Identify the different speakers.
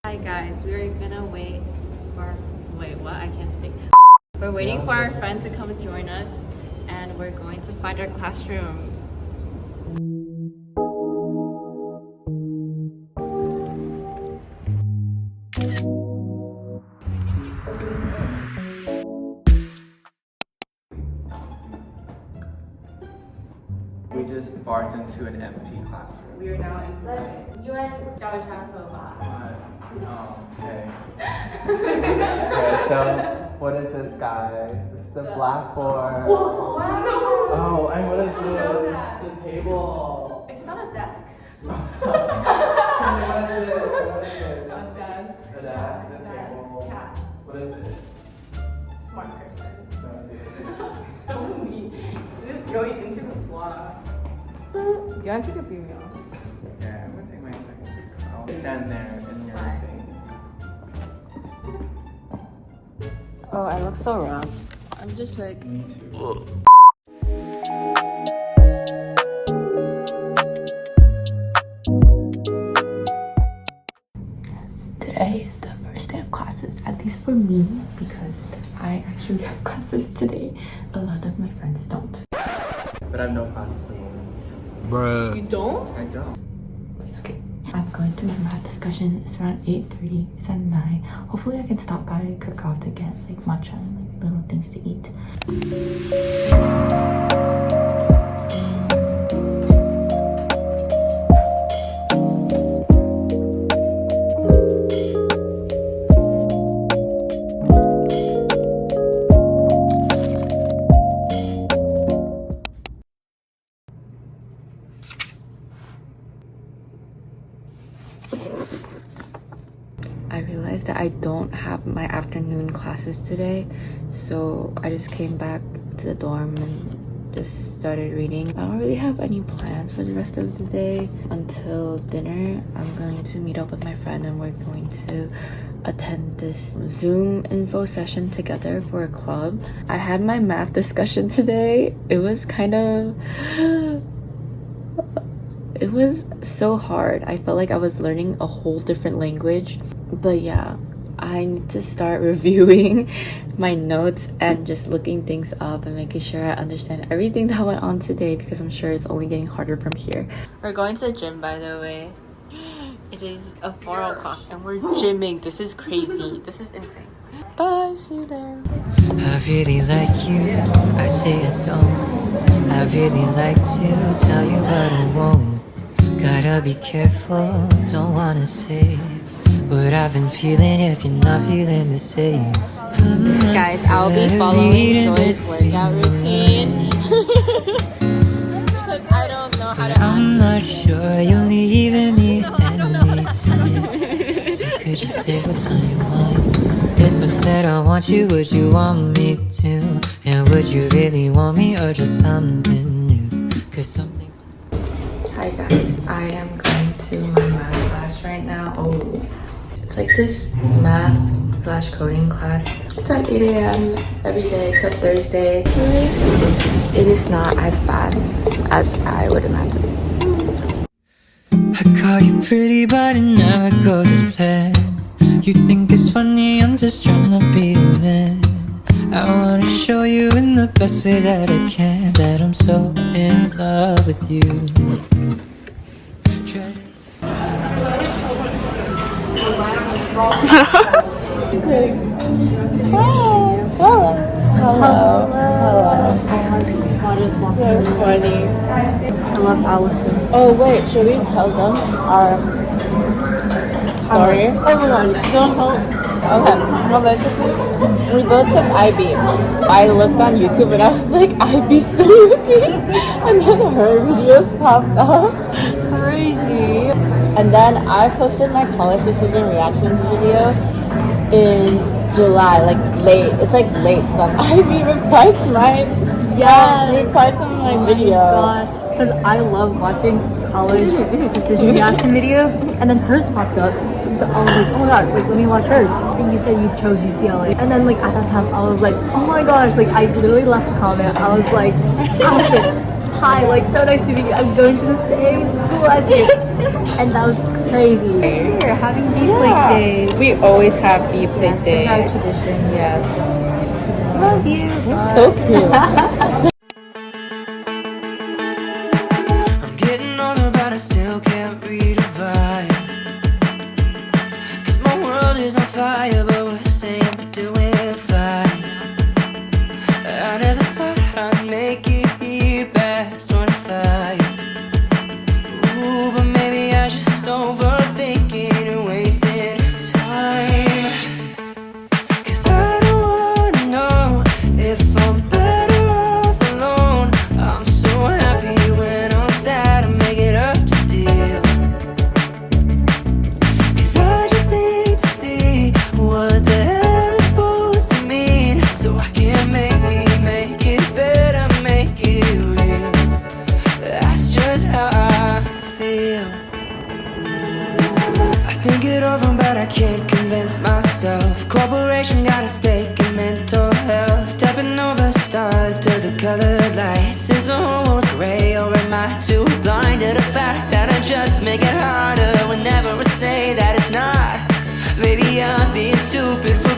Speaker 1: Hi guys, we're gonna wait what? I can't speak. We're waiting for our friend to come join us and we're going to find our classroom.
Speaker 2: We just barged into an empty classroom.
Speaker 1: We are now in class. You and
Speaker 2: Okay. Okay, so what is this, guys? This is the blackboard.
Speaker 1: Wow!
Speaker 2: Oh, and what is this? The table.
Speaker 1: It's not a desk.
Speaker 2: What is this? What is this?
Speaker 1: A desk.
Speaker 2: A desk, a table.
Speaker 1: Cat.
Speaker 2: What is this?
Speaker 1: Smart person.
Speaker 2: Let me see.
Speaker 1: So mean. Just going into the floor. You want to take a video?
Speaker 2: Yeah, I'm gonna take my second picture. I'll stand there in your
Speaker 1: Hi.
Speaker 2: thing.
Speaker 1: Oh, I look so rough. I'm just like...
Speaker 2: Me too.
Speaker 1: Today is the first day of classes, at least for me, because I actually have classes today. A lot of my friends don't.
Speaker 2: But I have no classes tomorrow.
Speaker 3: Bruh.
Speaker 1: You don't?
Speaker 2: I don't.
Speaker 1: It's okay. I'm going to my math discussion. It's around 8:30. It's at 9. Hopefully I can stop by Krakow to get like matcha and like little things to eat. I realized that I don't have my afternoon classes today, so I just came back to the dorm and just started reading. I don't really have any plans for the rest of the day until dinner. I'm going to meet up with my friend and we're going to attend this Zoom info session together for a club. I had my math discussion today. It was it was so hard. I felt like I was learning a whole different language. But yeah, I need to start reviewing my notes and just looking things up and making sure I understand everything that went on today, because I'm sure it's only getting harder from here. We're going to the gym, by the way. It is 4 o'clock and we're gymming. This is crazy. This is insane. Bye, see you there.
Speaker 4: I really like you, I say I don't. I really like to tell you but I won't. Gotta be careful, don't wanna say what I've been feeling if you're not feeling the same.
Speaker 1: Guys, I'll be following Joy's workout routine. Because I don't know how to
Speaker 4: I'm not sure you're leaving me any signs. So could you say what's on your mind? If I said I want you, would you want me to? And would you really want me or just something new? Cause something's...
Speaker 1: Hi guys, I am going to my math class right now. Oh, it's like this math / coding class. It's at 8 a.m. every day except Thursday. It is not as bad as I would imagine.
Speaker 4: I call you pretty but it never goes as planned. You think it's funny, I'm just trying to be a man. I wanna show you in the best way that I can that I'm so in love with you.
Speaker 1: So funny. I love Allison. Oh wait, should we tell them our story? Oh my god, don't tell. Okay, well basically, we both took IB. I looked on YouTube and I was like, IB study with me? And then her videos popped up. It's crazy. And then I posted my college decision reaction video in July, like late. It's like late summer. IB replied to my replied to my video.
Speaker 5: Because I love watching college decision reaction videos, and then hers popped up, so I was like, oh my god, like, let me watch hers. And you said you chose UCLA. And then like at that time, I was like, oh my gosh, like I literally left a comment. I was like, Allison, hi, like so nice to meet you. I'm going to the same school as you. And that was crazy. We're having beef plate day.
Speaker 1: We always have beef plate
Speaker 5: Yes,
Speaker 1: day.
Speaker 5: it's our tradition.
Speaker 1: Yes.
Speaker 5: Love you.
Speaker 1: So cute.
Speaker 4: I'm getting older, but I still can't read a vibe. 'Cause my world is on fire, but we're saying we're doing fine. I never thought I'd make it here past 25. Ooh, but maybe I just overthinking and wasting time. 'Cause I don't wanna know if I'm better off alone. I'm so happy when I'm sad, I make it up to deal. 'Cause I just need to see what the hell it's supposed to mean, so I can maybe make it better, make it real. That's just how I feel. I think it over, but I can't convince myself. Corporation got a stake in mental health. Stepping over stars to the colored lights. Is the whole world gray, or am I too blind to the fact that I just make it harder whenever I say that it's not? Maybe I'm being stupid for